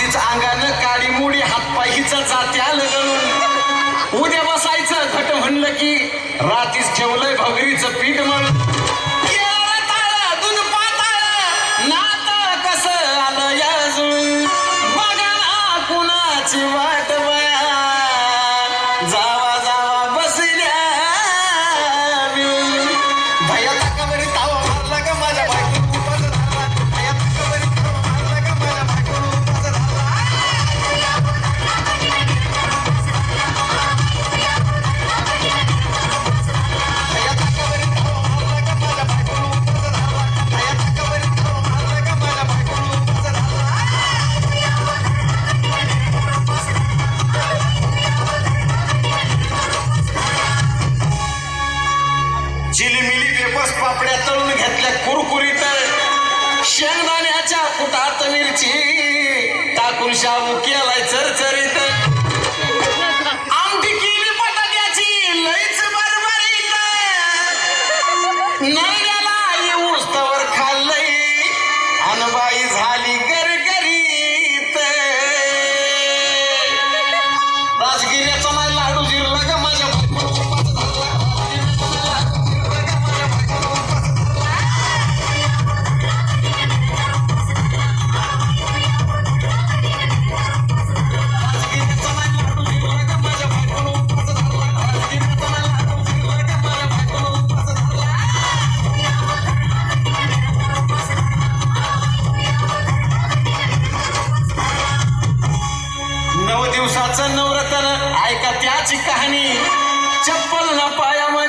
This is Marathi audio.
आधीच अंगानं काळी मुडी हातपायीचा जात्याल गळून उद्या बसायचं घट म्हणलं की रातीच ठेवलंय भगरीचं पीठ म्हणून दूध पाताळ नात कसं आलं याजून बघा ना कुणाची वाट बया जावा जावा बसल्या भया ताकावरी तावा मारला का माझ्या बायको उपास झाला भया ताकावरी तावा मारला का माझ्या बायको उपास झाला भया ताकावरी तावा मारला का माझ्या बायको उपास झाला भया ताकावरी तावा मारला का माझ्या बायको उपास झाला चिलीमिली बेबस पापड्या तळून घेतल्या कुरकुरीत शेंगदाण्याच्या कुटात मिरची टाकून शाबू केलाय चरचरीत आमटी केली बटाट्याची लईच बरबरीत नरड्याला येऊस तवर खाल्लंय अनबाई झाली गरगरीत राजगिऱ्याचा नाही लाडू जिरला का माझ्या दिवसाचं नवरत्न ऐका त्याची कहाणी चप्पल न पायामध्ये